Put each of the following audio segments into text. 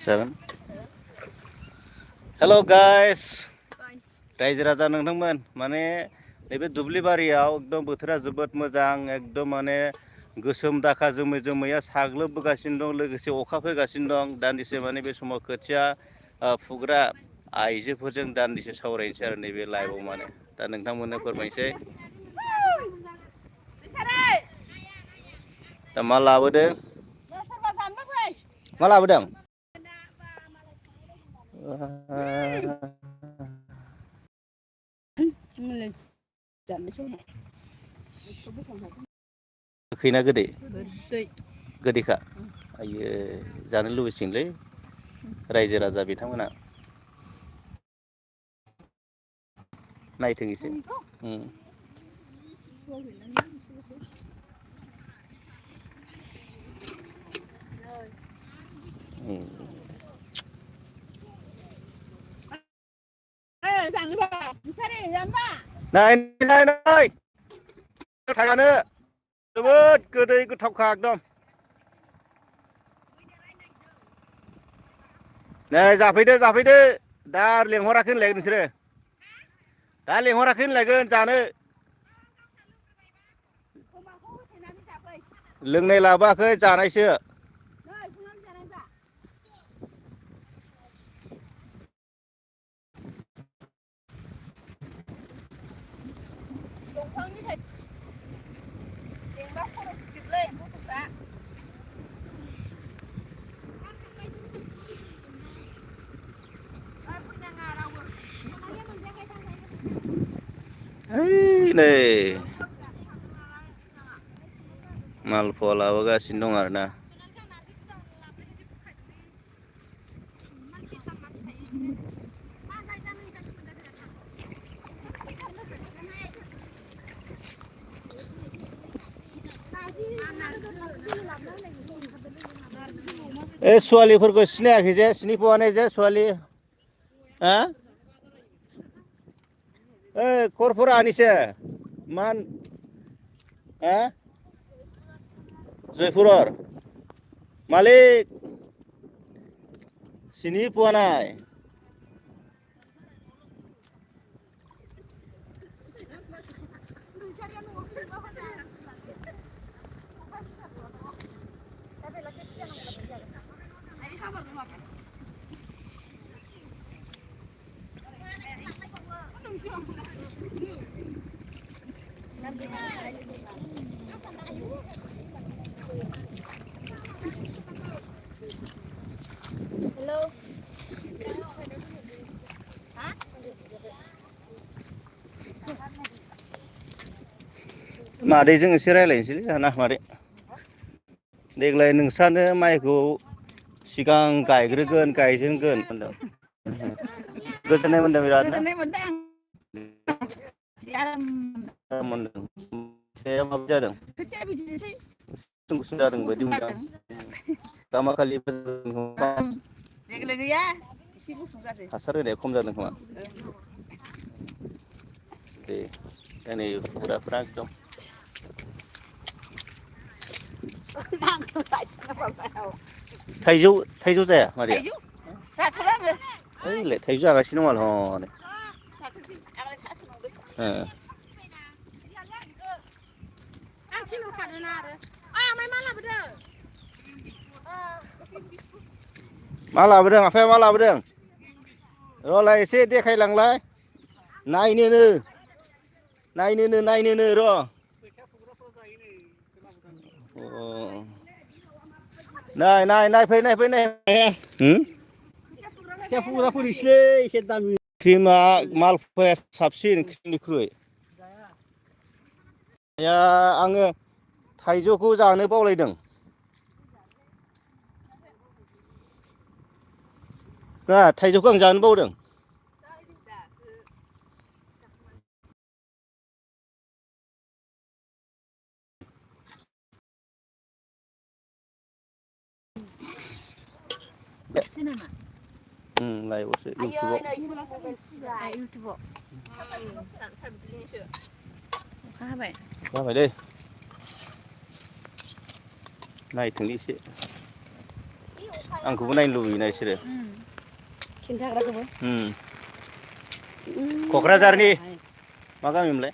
जागोन। हेल' गाइस रायजो राजा नोंथांमोन माने नैबे दुब्लि बारियाव एकदम बोथोरा जोबोद मोजां एकदम माने गोसोम दाखा जोमै जोमैया साग्लोबबोगासिनो दं लोगोसे अखा फैगासिनो दं दान्दिसे माने बे समाव खोथिया फुग्रा आइजोफोरजों दान्दिसे सावरायनोसै आरो नैबे लाइभआव माने दा नोंथांमोननो फोरमायनोसै दा मा लाबोदों मा लाबोदों गोखै ना गोदै गोदैखा आयो जानो लुबैसिगोनलै रायजो राजा बिथांमोना नायथों एसे नाय थागानो जोबोद गोदै गोथावखा एकदम नै जाफैदो दा लेंहराखै होनलाय नोंसोरो दा लेंहराखै होनलायगोन जानो लोंनाय लाबोआखै जानायसो ओइ नै मालफवा लाबोगासिनो दं आरोना ए सुवालिफोरखौ सिनायाखै जे सिनिबावनाय जे सुवालि हा ओइ खरफोरा आनिसो मान हा जयपुरर मालिक सिनि पोवा नाय मादैजों एसे रायज्लायनोसैलै जाना मादै देग्लाय नोंस्रानो माइखौ सिगां गायग्रोगोन गायजेनगोन होनदों गोजोननाय मोनदों बिराद माबायदि जादों गुसुं जादों बायदि मोनदों दामाखालि देग्लाय गैया एसे गुसुं जादों हासार होनाया खम जादों खोमा दे दा नै फुग्राफ्रा एकदम थाइजौ जाया मादैया ओइलाय थाइजौ जागासिनो दं माला हनै मा लाबोदों आफाया मा लाबोदों र'लाय एसे देखायलांलाय नायनोनो र' क्रिमा मालफया साबसिन क्रिमनिख्रुइ आङो थाइजौखौ जानो बावलायदों थाइजौखौ आं जानो बावदों लाइभआवसो इउटुबाव जाबाय दै नायथोंलै एसे आंखौबो नायनो लुबैयोना बिसोरो खिन्थाग्राखौबो क'क्राझारनि मा गामिमोनलाय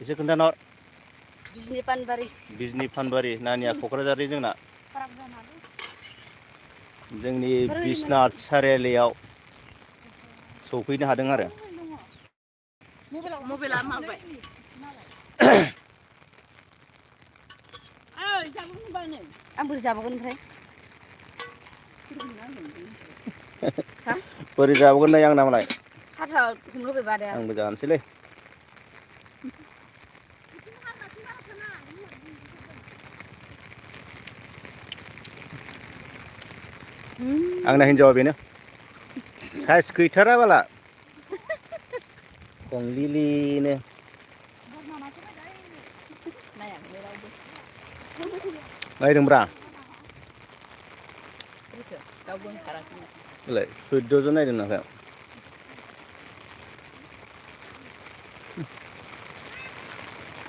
एसे खोन्थाना हर बिजनि पानबारि बिजनि फानबारि नानिया क'क्राझारनि जोंना जोंनि बिश्वनाथ सारियालियाव सफैनो हादों आरो मबाइला माबाय आं बोरै जाबावगोन ओमफ्राय बोरै जाबावगोन नै आंना मालाय साथा हमनो होबाय बादाया आंबो जानोसैलै आंना हिन्जावा बेनो साइस गैथारा बाला खंलिलिनो नायदोंब्रा लाय 14 जन नायदों नालाय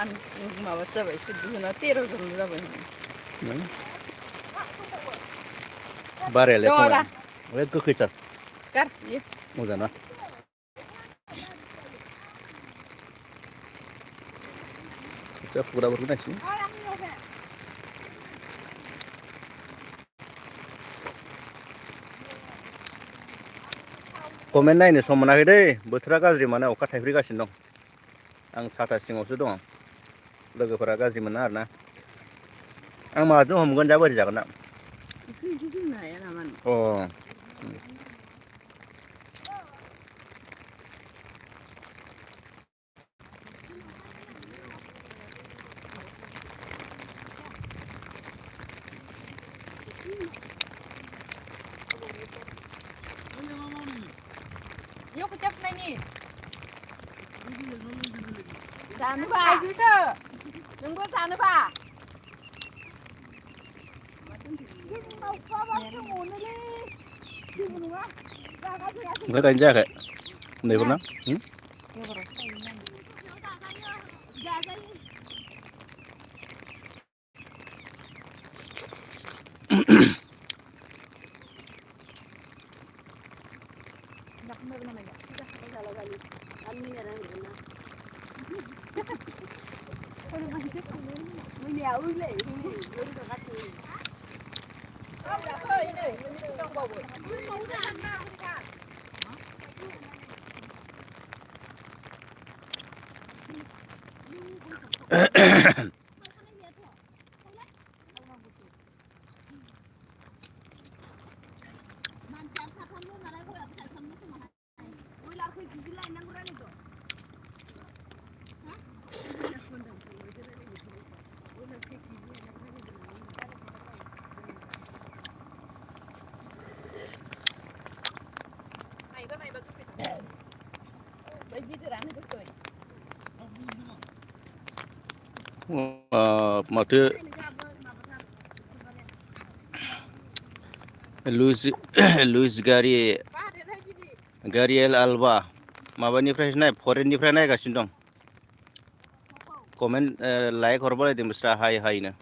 आं माबासो जाबाय 14 जना 13 जन जाबाय बारायालाय खमाया बे गोखैथार गार मोजां ना खोथिया फुग्राफोरखौ नायसै कमेन्ट नायनो सम मोनाखै दै बोथोरा गाज्रि माने अखा थाइफ्रिगासिनो दं आं साथा सिङावसो दङ लोगोफोरा गाज्रि मोना आरोना आं माजों हमगोन जा बोरै जागोन ना बिदि बुंनो हाया नामा अ Yuk kecap ini. Sana Pak. Ayo se. Tunggu sana Pak. Enggak kain jaket. Ini pernah? Maksud Luis Gariel Alba माबानिफ्रायसो नाय फरेननिफ्राय नायगासिनो दं कमेन्ट लाइक हरबालायदों बिस्रा हाय हायनो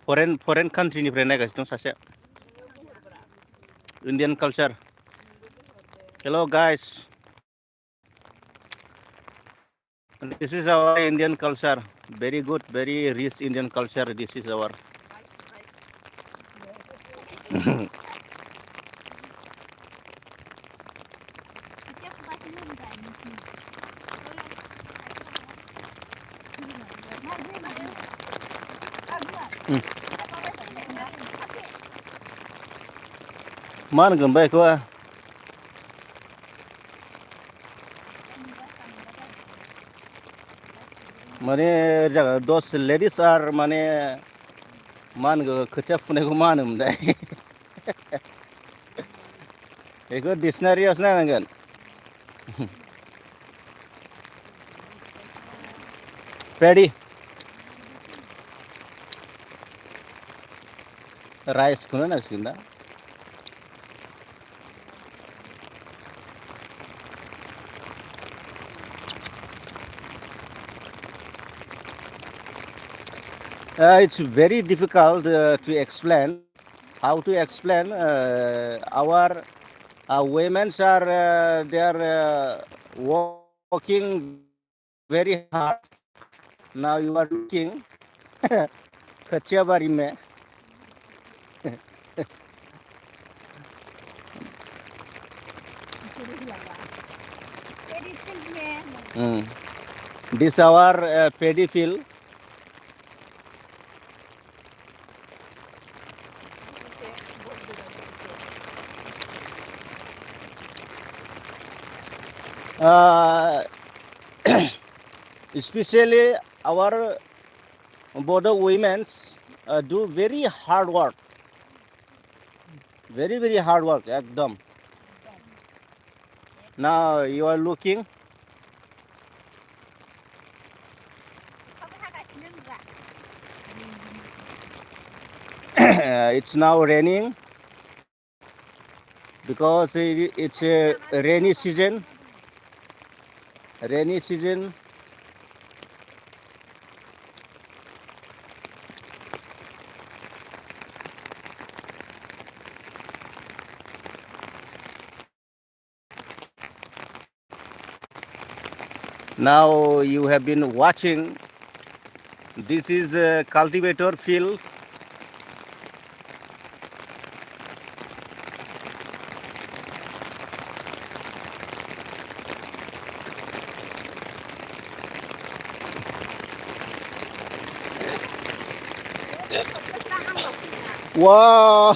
फरेन कान्ट्रिनिफ्राय नायगासिनो दं सासे Indian culture hello guys this is our Indian culture very good very rich Indian culture this is our मा होनगोन बा बेखौ माने दस लेडिस आर माने मा होनगोन खोथिया फुनायखौ मा होनोमोनलाय बेखौ डिक्सनारियावसो नायनांगोन पेडी राइसखौनो होनांसिगोन दा it's very difficult to explain how to explain. Our women are they are working very hard. Now you are looking kachya bari mein. This our paddy field. Especially our Bodo women's do very hard work, very hard work ekdom. Now you are looking. It's now raining because it's a rainy season. Rainy season. Now you have been watching. This is a cultivator field. Wow!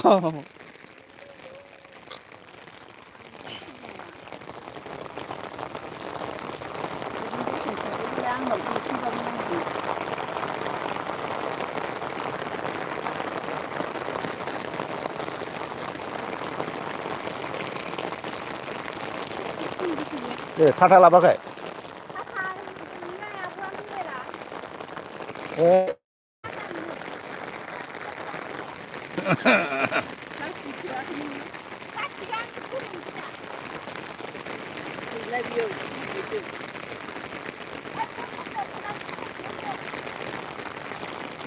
네, 사탕 라바가. 예. Love you.